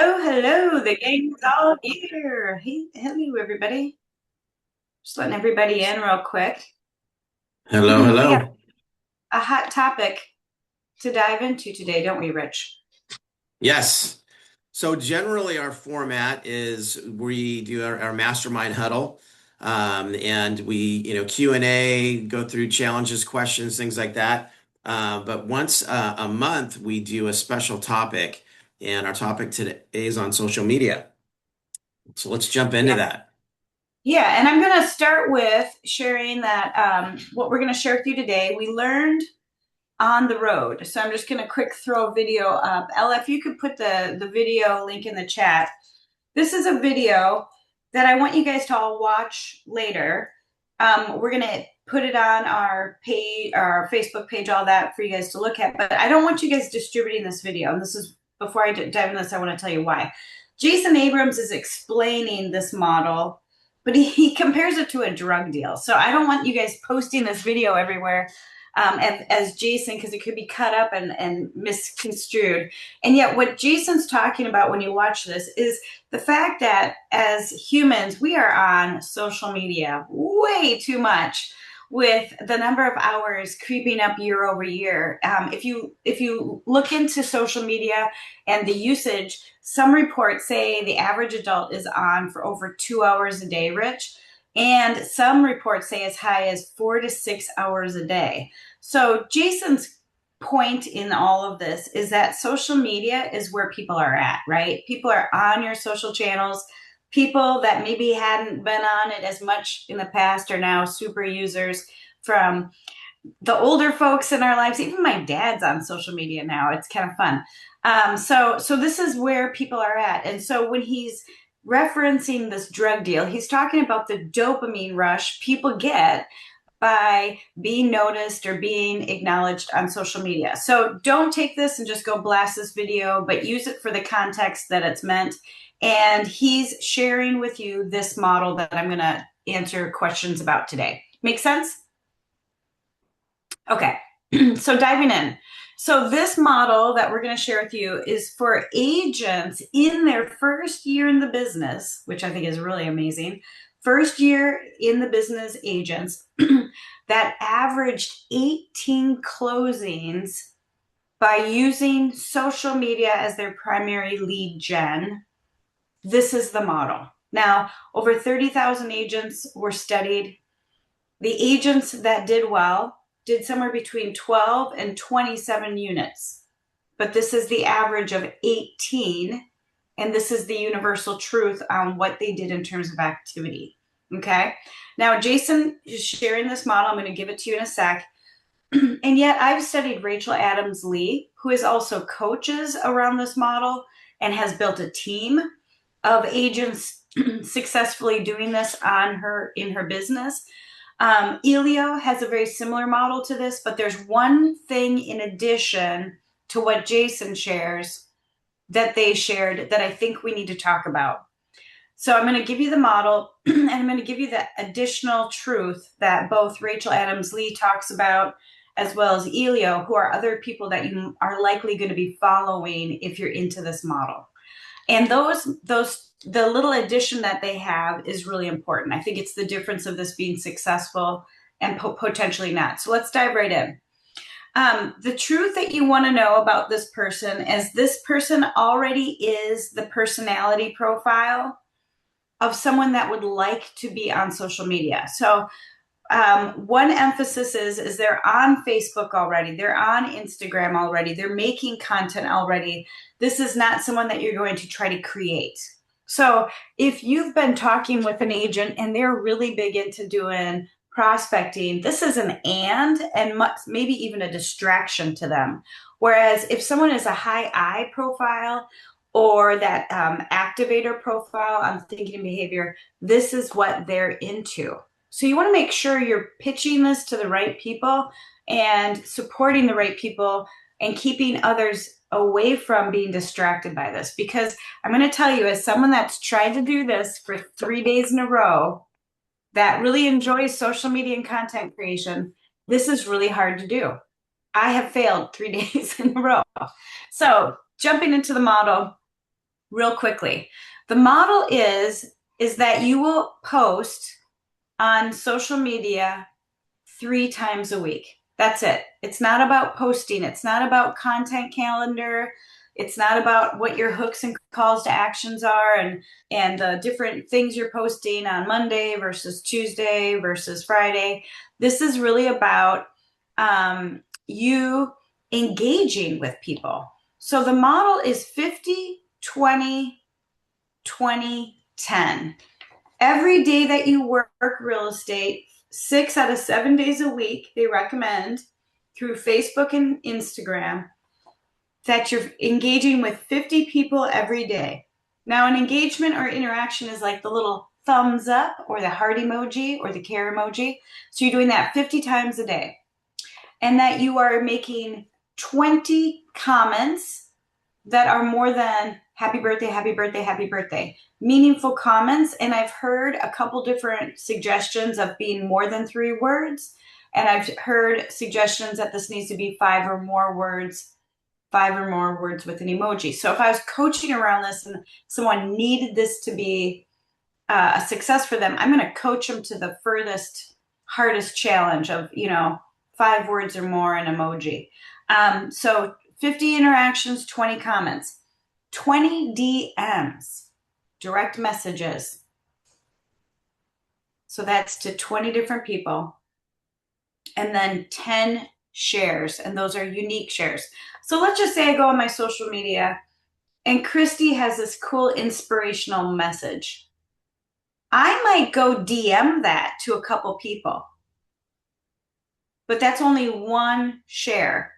Hello, the gang's all here. Hey, hello, everybody. Just letting everybody in real quick. Hello, We got hello. a hot topic to dive into today, don't we, Rich? Yes. So generally our format is we do our mastermind huddle. And we, Q&A, go through challenges, questions, things like that. But once a month, we do a special topic. And our topic today is on social media. So let's jump into Yeah. that. Yeah, and I'm going to start with sharing that what we're going to share with you today. We learned on the road. So I'm just going to quick throw a video up. Ella, if you could put the video link in the chat. This is a video that I want you guys to all watch later. We're going to put it on our page, our Facebook page, all that for you guys to look at. But I don't want you guys distributing this video. And this is before I dive into this, I want to tell you why. Jason Abrams is explaining this model, but he compares it to a drug deal. So I don't want you guys posting this video everywhere as Jason, because it could be cut up and misconstrued. And yet, what Jason's talking about when you watch this is the fact that as humans, we are on social media way too much, with the number of hours creeping up year over year. If you look into social media and the usage, some reports say the average adult is on for over 2 hours a day, Rich. And some reports say as high as 4 to 6 hours a day. So Jason's point in all of this is that social media is where people are at, right? People are on your social channels. People that maybe hadn't been on it as much in the past are now super users, from the older folks in our lives. Even my dad's on social media now. It's kind of fun. So this is where people are at. And so when he's referencing this drug deal, he's talking about the dopamine rush people get by being noticed or being acknowledged on social media. So don't take this and just go blast this video, but use it for the context that it's meant. And he's sharing with you this model that I'm going to answer questions about today. Make sense? Okay. So diving in. So this model that we're going to share with you is for agents in their first year in the business, which I think is really amazing. First year in the business agents that averaged 18 closings by using social media as their primary lead gen. This is the model. Now, over 30,000 agents were studied. The agents that did well did somewhere between 12 and 27 units, but this is the average of 18, and this is the universal truth on what they did in terms of activity. Okay. Now, Jason is sharing this model. I'm going to give it to you in a sec. And yet, I've studied Rachel Adams Lee, who is also coaches around this model and has built a team of agents successfully doing this on her in her business. Elio has a very similar model to this, but there's one thing in addition to what Jason shares that they shared that I think we need to talk about. So I'm going to give you the model and I'm going to give you the additional truth that both Rachel Adams Lee talks about, as well as Elio, who are other people that you are likely going to be following if you're into this model. And the little addition that they have is really important. I think it's the difference of this being successful and potentially not. So let's dive right in. The truth that you want to know about this person is this person already is the personality profile of someone that would like to be on social media. So one emphasis is they're on Facebook already, they're on Instagram already, they're making content already. This is not someone that you're going to try to create. So if you've been talking with an agent and they're really big into doing prospecting, this is an and maybe even a distraction to them. Whereas if someone is a high I profile or that activator profile on thinking and behavior, this is what they're into. So you want to make sure you're pitching this to the right people and supporting the right people and keeping others away from being distracted by this. Because I'm going to tell you, as someone that's tried to do this for 3 days in a row, that really enjoys social media and content creation, this is really hard to do. I have failed 3 days in a row. So jumping into the model, real quickly. The model is that you will post on social media 3 times a week. That's it. It's not about posting. It's not about content calendar. It's not about what your hooks and calls to actions are and the different things you're posting on Monday versus Tuesday versus Friday. This is really about you engaging with people. So the model is 50, 20, 20, 10. Every day that you work real estate, 6 out of 7 days a week, they recommend through Facebook and Instagram that you're engaging with 50 people every day. Now, an engagement or interaction is like the little thumbs up or the heart emoji or the care emoji. So you're doing that 50 times a day. And that you are making 20 comments that are more than happy birthday, happy birthday, happy birthday. Meaningful comments. And I've heard a couple different suggestions of being more than 3 words. And I've heard suggestions that this needs to be 5 or more words, 5 or more words with an emoji. So if I was coaching around this and someone needed this to be a success for them, I'm going to coach them to the furthest, hardest challenge of, 5 words or more an emoji. So 50 interactions, 20 comments, 20 DMs, direct messages. So that's to 20 different people. And then 10 shares, and those are unique shares. So let's just say I go on my social media and Christy has this cool inspirational message. I might go DM that to a couple people, but that's only one share.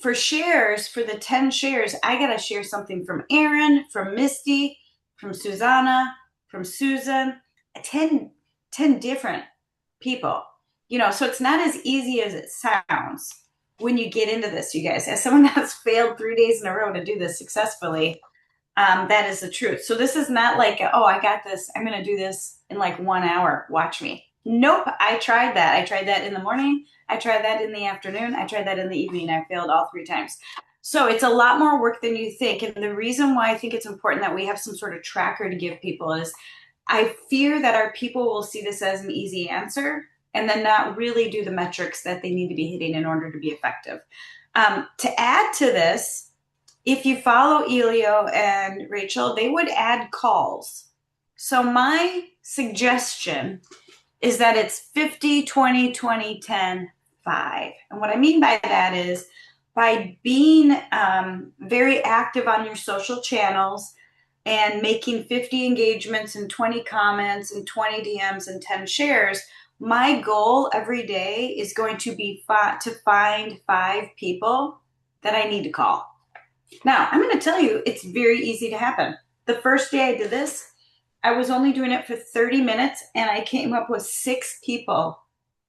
For shares, for the 10 shares, I got to share something from Aaron, from Misty, from Susanna, from Susan, 10 different people. So it's not as easy as it sounds when you get into this, you guys. As someone that's failed 3 days in a row to do this successfully, that is the truth. So this is not like, oh, I got this. I'm going to do this in like 1 hour. Watch me. Nope. I tried that. I tried that in the morning. I tried that in the afternoon. I tried that in the evening. I failed all 3 times. So it's a lot more work than you think. And the reason why I think it's important that we have some sort of tracker to give people is I fear that our people will see this as an easy answer and then not really do the metrics that they need to be hitting in order to be effective. To add to this, if you follow Elio and Rachel, they would add calls. So my suggestion is that it's 50, 20, 20, 10, 5. And what I mean by that is by being very active on your social channels and making 50 engagements and 20 comments and 20 DMs and 10 shares, my goal every day is going to be to find 5 people that I need to call. Now, I'm going to tell you, it's very easy to happen. The first day I did this, I was only doing it for 30 minutes and I came up with 6 people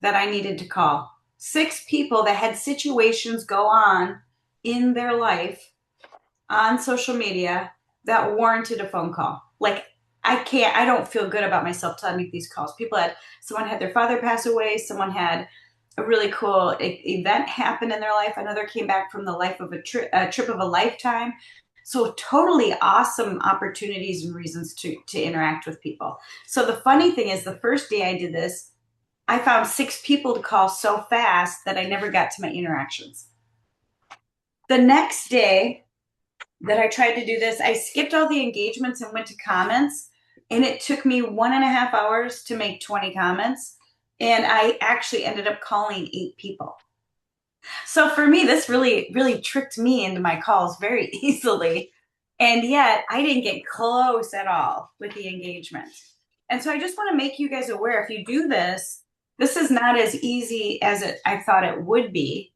that I needed to call. 6 people that had situations go on in their life on social media that warranted a phone call. Like, I don't feel good about myself till I make these calls. Someone had their father pass away, someone had a really cool event happen in their life. Another came back from the life of a trip of a lifetime. So totally awesome opportunities and reasons to interact with people. So the funny thing is the first day I did this, I found 6 people to call so fast that I never got to my interactions. The next day that I tried to do this, I skipped all the engagements and went to comments. And it took me 1.5 hours to make 20 comments. And I actually ended up calling 8 people. So for me, this really, really tricked me into my calls very easily. And yet I didn't get close at all with the engagement. And so I just want to make you guys aware, if you do this, this is not as easy as I thought it would be.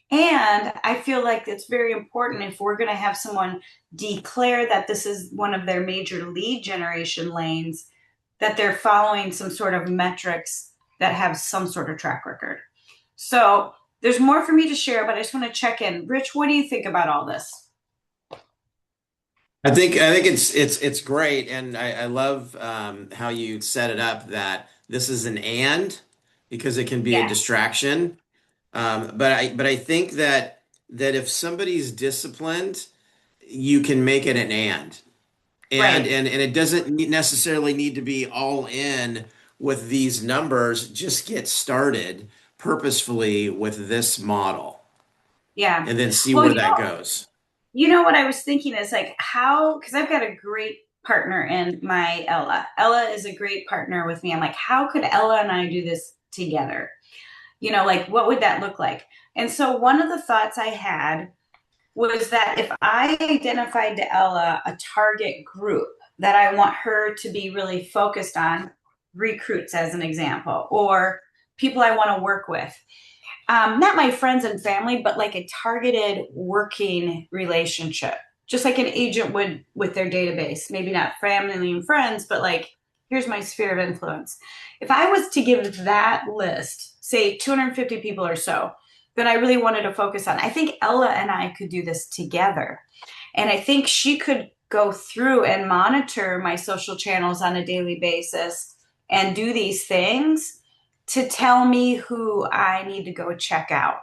And I feel like it's very important if we're going to have someone declare that this is one of their major lead generation lanes, that they're following some sort of metrics that have some sort of track record. So there's more for me to share, but I just want to check in. Rich, what do you think about all this? I think it's great, and I love how you set it up that this is an and because it can be a Yes. distraction. But I think that if somebody's disciplined, you can make it an and Right. and it doesn't necessarily need to be all in with these numbers. Just get started purposefully with this model Yeah. and then see Well, where that goes. you know what I was thinking is like how, because I've got a great partner in my Ella. Ella is a great partner with me. I'm like, how could Ella and I do this together? Like what would that look like? And so one of the thoughts I had was that if I identified to Ella a target group that I want her to be really focused on, recruits as an example, or people I want to work with, not my friends and family, but like a targeted working relationship, just like an agent would with their database. Maybe not family and friends, but like, here's my sphere of influence. If I was to give that list, say 250 people or so, that I really wanted to focus on, I think Ella and I could do this together. And I think she could go through and monitor my social channels on a daily basis and do these things to tell me who I need to go check out.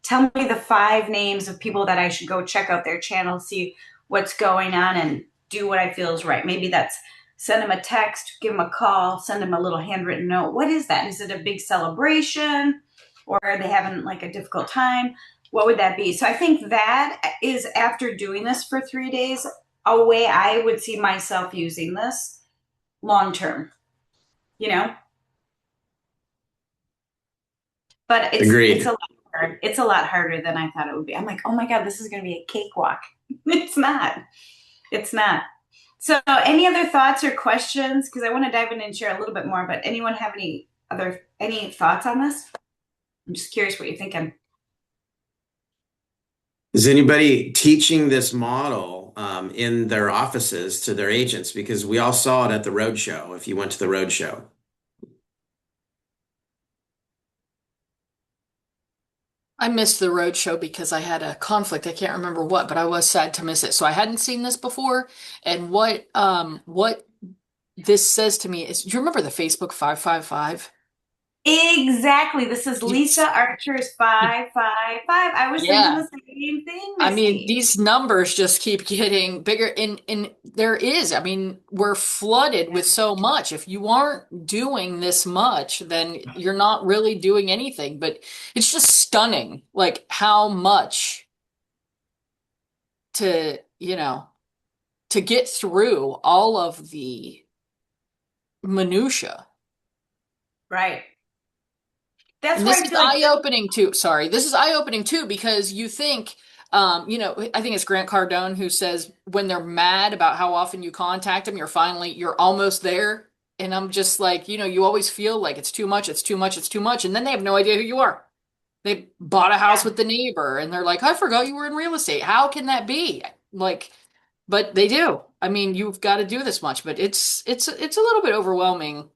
Tell me the 5 names of people that I should go check out their channel, see what's going on, and do what I feel is right. Maybe that's send them a text, give them a call, send them a little handwritten note. What is that? Is it a big celebration or are they having like a difficult time? What would that be? So I think that is after doing this for 3 days, a way I would see myself using this long term, you know? But it's a Agreed. lot hard. It's a lot harder than I thought it would be. I'm like, oh my God, this is gonna be a cakewalk. It's not. It's not. So any other thoughts or questions? Because I want to dive in and share a little bit more, but anyone have any thoughts on this? I'm just curious what you're thinking. Is anybody teaching this model in their offices to their agents? Because we all saw it at the roadshow. If you went to the roadshow, I missed the road show because I had a conflict. I can't remember what, but I was sad to miss it. So I hadn't seen this before. And what this says to me is, do you remember the Facebook 555? Exactly. This is Lisa It's, Archer's 555. I was thinking yeah. the same thing, I mean, Misty. these numbers just keep getting bigger. And there is, I mean, we're flooded Yeah. with so much. If you aren't doing this much, then you're not really doing anything. But it's just stunning, like how much to, to get through all of the minutia. Right. That's And why this I is feel like eye-opening too. Sorry, this is eye-opening too because you think, I think it's Grant Cardone who says when they're mad about how often you contact them, you're almost there. And I'm just like, you always feel like it's too much, it's too much, it's too much, and then they have no idea who you are. They bought a house yeah. with the neighbor, and they're like, I forgot you were in real estate. How can that be? Like, but they do. I mean, you've got to do this much, but it's a little bit overwhelming.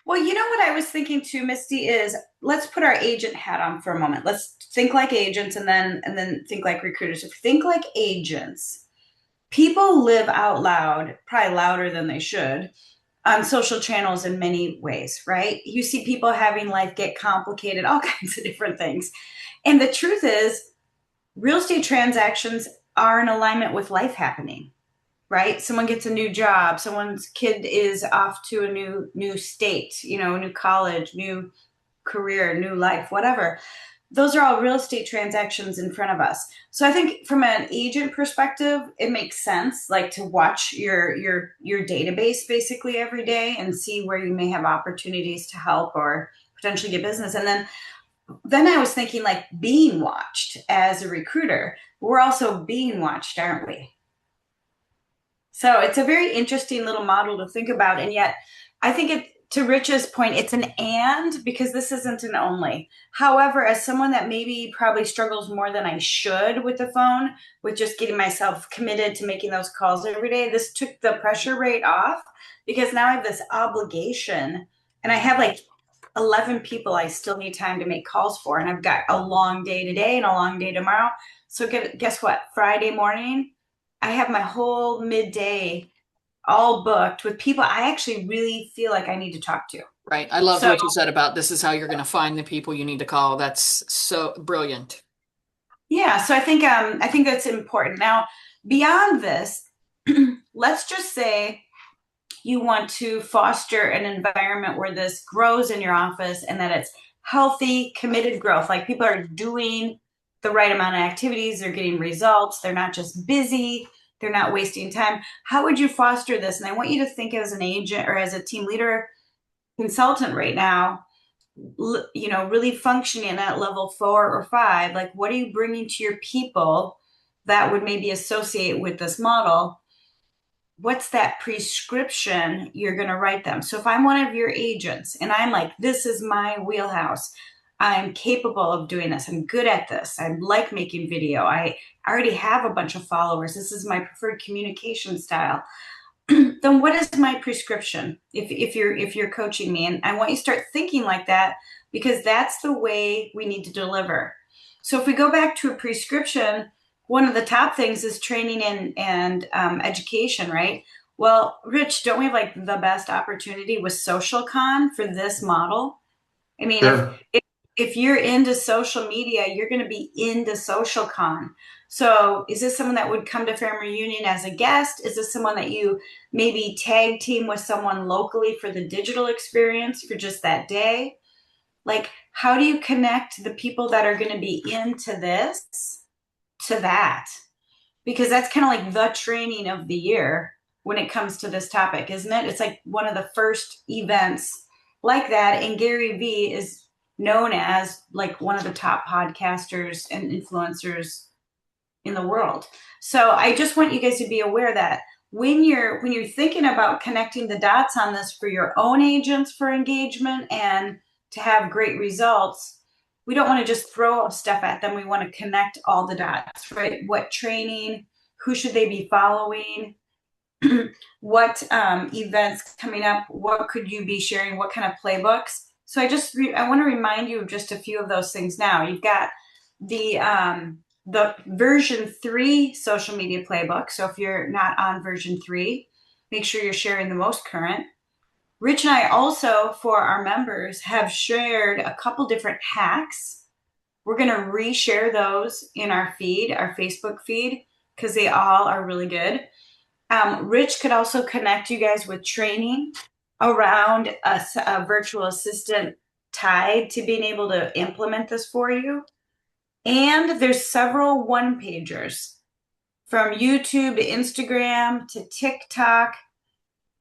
Well, you know what I was thinking too, Misty, is let's put our agent hat on for a moment. Let's think like agents and then think like recruiters. If we think like agents, people live out loud, probably louder than they should, on social channels in many ways, right? You see people having life get complicated, all kinds of different things. And the truth is, real estate transactions are in alignment with life happening, right? Someone gets a new job, someone's kid is off to a new state, a new college, new career, new life, whatever. Those are all real estate transactions in front of us. So I think from an agent perspective, it makes sense like to watch your database basically every day and see where you may have opportunities to help or potentially get business. And then I was thinking like being watched as a recruiter. We're also being watched, aren't we? So it's a very interesting little model to think about. And yet, I think to Rich's point, it's an and because this isn't an only. However, as someone that maybe probably struggles more than I should with the phone, with just getting myself committed to making those calls every day, this took the pressure rate off because now I have this obligation and I have like 11 people I still need time to make calls for. And I've got a long day today and a long day tomorrow. So guess what? Friday morning, I have my whole midday all booked with people I actually really feel like I need to talk to. Right. I loved So, what you said about this is how you're going to find the people you need to call. That's so brilliant. Yeah, so I think that's important. Now, beyond this, let's just say you want to foster an environment where this grows in your office and that it's healthy, committed growth. Like people are doing the right amount of activities, they're getting results, they're not just busy, they're not wasting time. How would you foster this? And I want you to think as an agent or as a team leader consultant right now, really functioning at level 4 or 5. Like, what are you bringing to your people that would maybe associate with this model? What's that prescription you're going to write them? So if I'm one of your agents and I'm like, this is my wheelhouse, I'm capable of doing this, I'm good at this, I like making video, I already have a bunch of followers, this is my preferred communication style, then what is my prescription if you're coaching me? And I want you to start thinking like that, because that's the way we need to deliver. So if we go back to a prescription, one of the top things is training and education, right? Well, Rich, don't we have like the best opportunity with social con for this model? I mean, Sure. if you're into social media, you're going to be into social con. So, is this someone that would come to family reunion as a guest? Is this someone that you maybe tag team with someone locally for the digital experience for just that day? Like, how do you connect the people that are going to be into this to that? Because that's kind of like the training of the year when it comes to this topic, isn't it? It's like one of the first events like that. And Gary Vee is known as like one of the top podcasters and influencers in the world. So I just want you guys to be aware that when you're thinking about connecting the dots on this for your own agents for engagement and to have great results, we don't want to just throw stuff at them. We want to connect all the dots, right? What training, who should they be following, what events coming up, what could you be sharing, what kind of playbooks. So I want to remind you of just a few of those things. Now you've got the version 3 social media playbook. So if you're not on version 3, make sure you're sharing the most current. Rich and I also, for our members, have shared a couple different hacks. We're going to reshare those in our feed, our Facebook feed, because they all are really good. Rich could also connect you guys with training around a virtual assistant tied to being able to implement this for you. And there's several one pagers from YouTube to Instagram to TikTok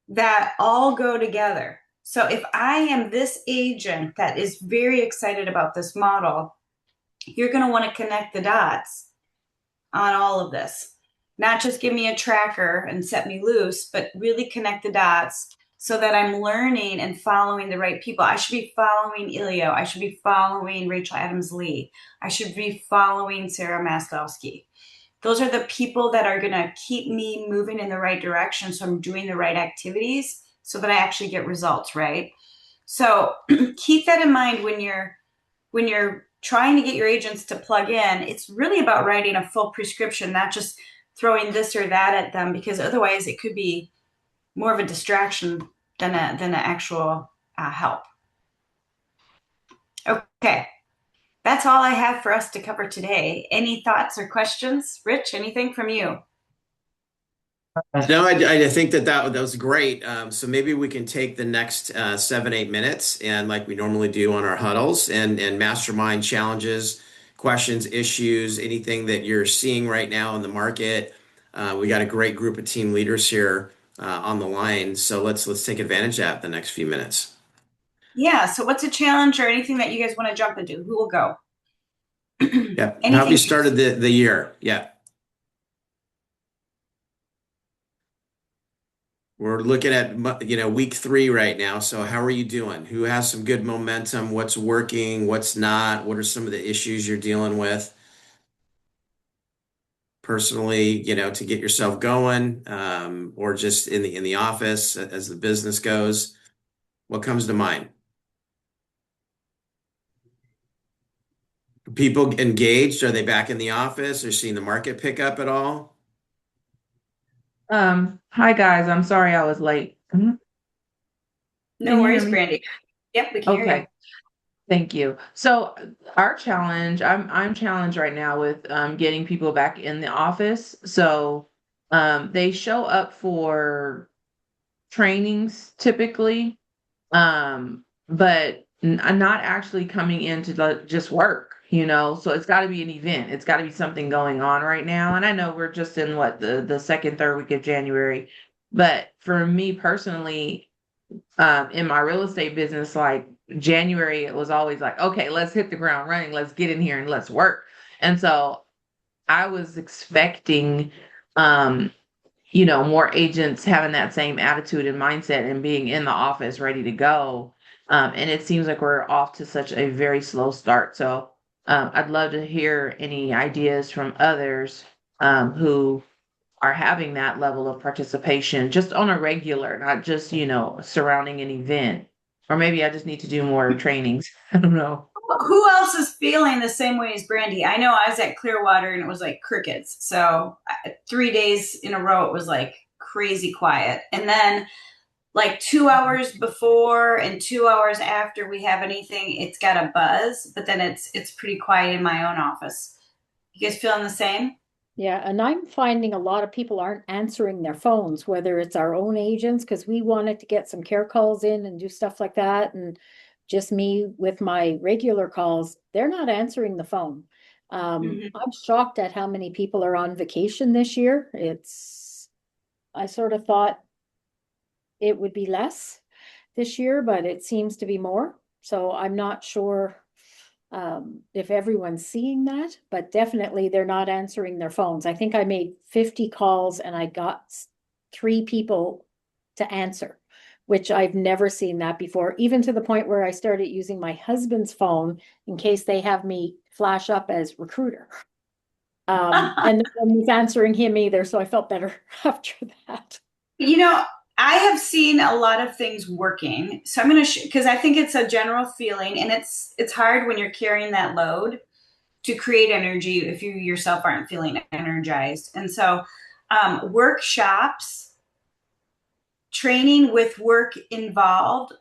that all go together. So if I am this agent that is very excited about this model, you're going to want to connect the dots on all of this. Not just give me a tracker and set me loose, but really connect the dots so that I'm learning and following the right people. I should be following Ilio. I should be following Rachel Adams Lee. I should be following Sarah Maslowski. Those are the people that are going to keep me moving in the right direction. So I'm doing the right activities so that I actually get results, right? So keep that in mind when you're trying to get your agents to plug in. It's really about writing a full prescription, not just throwing this or that at them, because otherwise it could be more of a distraction than an actual help. Okay, that's all I have for us to cover today. Any thoughts or questions? Rich, anything from you? No, I think that was great. So maybe we can take the next 7, 8 minutes and like we normally do on our huddles and mastermind challenges, questions, issues, anything that you're seeing right now in the market. We got a great group of team leaders here on the line. So let's take advantage of that the next few minutes. Yeah, so what's a challenge or anything that you guys want to jump into? Who will go? Yeah. How have you Anything. started the year? Yeah. We're looking at week 3 right now. So how are you doing? Who has some good momentum? What's working? What's not? What are some of the issues you're dealing with personally, to get yourself going, or just in the office as the business goes? What comes to mind? People engaged? Are they back in the office? Or seeing the market pick up at all? Hi guys, I'm sorry I was late. No Can you hear worries, me? Brandy. Yep, we can hear you. Okay. Thank you. So our challenge, I'm challenged right now with getting people back in the office. So they show up for trainings typically, but not actually coming in to just work, you know. So it's got to be an event. It's got to be something going on right now. And I know we're just in what the second, third week of January, but for me personally, in my real estate business, like January, it was always like, okay, let's hit the ground running, let's get in here and let's work. And so I was expecting, um, more agents having that same attitude and mindset and being in the office ready to go. And it seems like we're off to such a very slow start. So I'd love to hear any ideas from others who are having that level of participation just on a regular, not just, surrounding an event. Or maybe I just need to do more trainings. I don't know. Who else is feeling the same way as Brandy? I know I was at Clearwater and it was like crickets. So 3 days in a row, it was like crazy quiet. And then like 2 hours before and 2 hours after we have anything, it's got a buzz, but then it's pretty quiet in my own office. You guys feeling the same? Yeah, and I'm finding a lot of people aren't answering their phones, whether it's our own agents, because we wanted to get some care calls in and do stuff like that. And just me with my regular calls, they're not answering the phone. Mhm. I'm shocked at how many people are on vacation this year. I sort of thought it would be less this year, but it seems to be more. So I'm not sure if everyone's seeing that, but definitely they're not answering their phones. I think I made 50 calls and I got 3 people to answer, which I've never seen that before, even to the point where I started using my husband's phone in case they have me flash up as recruiter. And no one was answering him either, so I felt better after that. You know, I have seen a lot of things working. So I'm going to because I think it's a general feeling and it's hard when you're carrying that load to create energy if you yourself aren't feeling energized. And so workshops, training with work involved,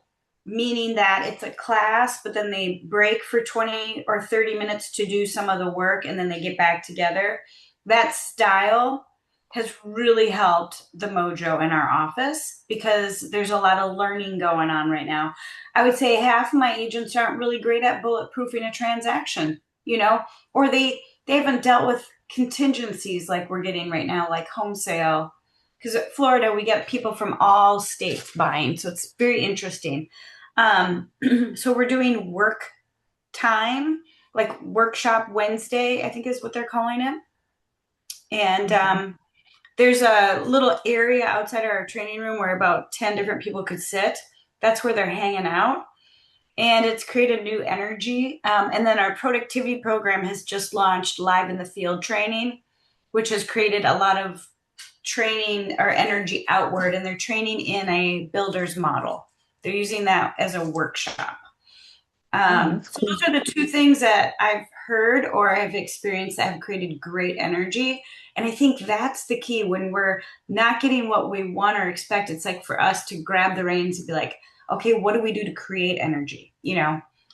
meaning that it's a class, but then they break for 20 or 30 minutes to do some of the work and then they get back together. That style has really helped the mojo in our office because there's a lot of learning going on right now. I would say half of my agents aren't really great at bulletproofing a transaction, or they haven't dealt with contingencies like we're getting right now, like home sale. Because at Florida, we get people from all states buying, so it's very interesting. So we're doing work time, like workshop Wednesday, I think is what they're calling it. And there's a little area outside our training room where about 10 different people could sit. That's where they're hanging out. And it's created new energy. And then our productivity program has just launched live in the field training, which has created a lot of training or energy outward. And they're training in a builder's model. They're using that as a workshop. That's So cool. those are the two things that I've heard or I've experienced that have created great energy. And I think that's the key when we're not getting what we want or expect. It's like for us to grab the reins and be like, okay, what do we do to create energy?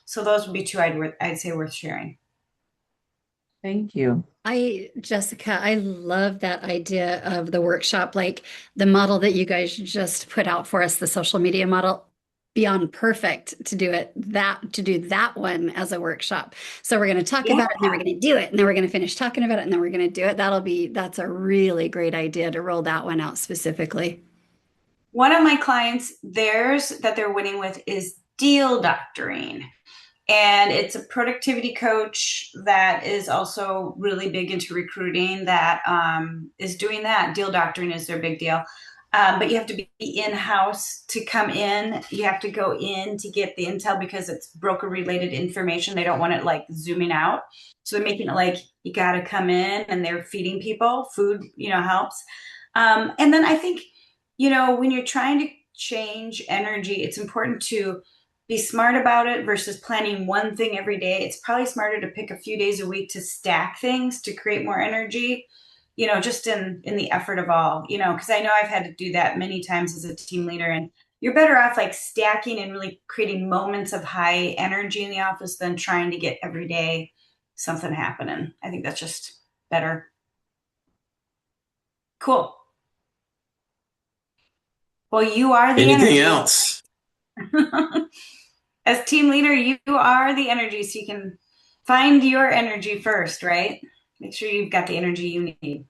So those would be two I'd say worth sharing. Thank you. Jessica, I love that idea of the workshop, like the model that you guys just put out for us, the social media model. Beyond perfect to do that one as a workshop. So we're going to talk Yeah. about it and then we're going to do it and then we're going to finish talking about it and then we're going to do it. That's a really great idea to roll that one out specifically. One of my clients, theirs that they're winning with is deal doctoring. And it's a productivity coach that is also really big into recruiting that is doing that. Deal doctoring is their big deal. But you have to be in-house to come in. You have to go in to get the intel because it's broker-related information. They don't want it like zooming out. So they're making it like you got to come in and they're feeding people. Food, helps. And then I think, when you're trying to change energy, it's important to be smart about it versus planning one thing every day. It's probably smarter to pick a few days a week to stack things to create more energy, just in the effort of all, because I know I've had to do that many times as a team leader. And, you're better off like stacking and really creating moments of high energy in the office than trying to get every day something happening. I think that's just better. Cool. Well, you are the Anything energy. else? As team leader, you are the energy, so you can find your energy first, right? Make sure you've got the energy you need.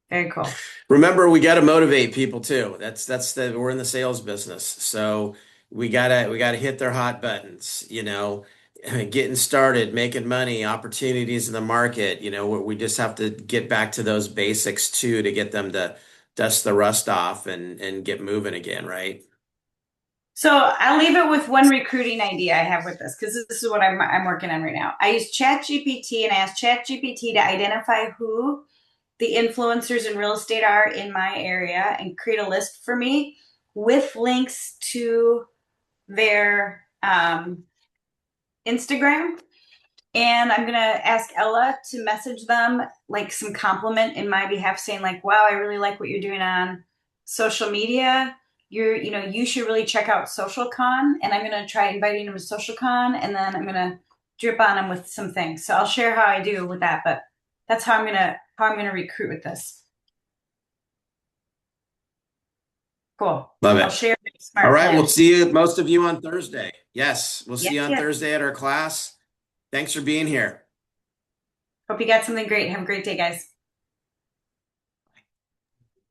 Very cool. Remember, we got to motivate people too. We're in the sales business, so we gotta hit their hot buttons. Getting started, making money, opportunities in the market. We just have to get back to those basics too to get them to dust the rust off and get moving again, right? So I'll leave it with one recruiting idea I have with this, because this is what I'm working on right now. I use ChatGPT and I ask ChatGPT to identify who the influencers in real estate are in my area and create a list for me with links to their Instagram. And I'm going to ask Ella to message them like some compliment in my behalf, saying like, wow, I really like what you're doing on social media. You should really check out SocialCon. And I'm going to try inviting them to SocialCon, and then I'm going to drip on them with some things. So I'll share how I do with that, but that's how I'm going to recruit with this. Cool. Love I'll it. share the smart All right, plan. we'll see most of you on Thursday. Yes, we'll see you on Yes. Thursday at our class. Thanks for being here. Hope you got something great. Have a great day, guys.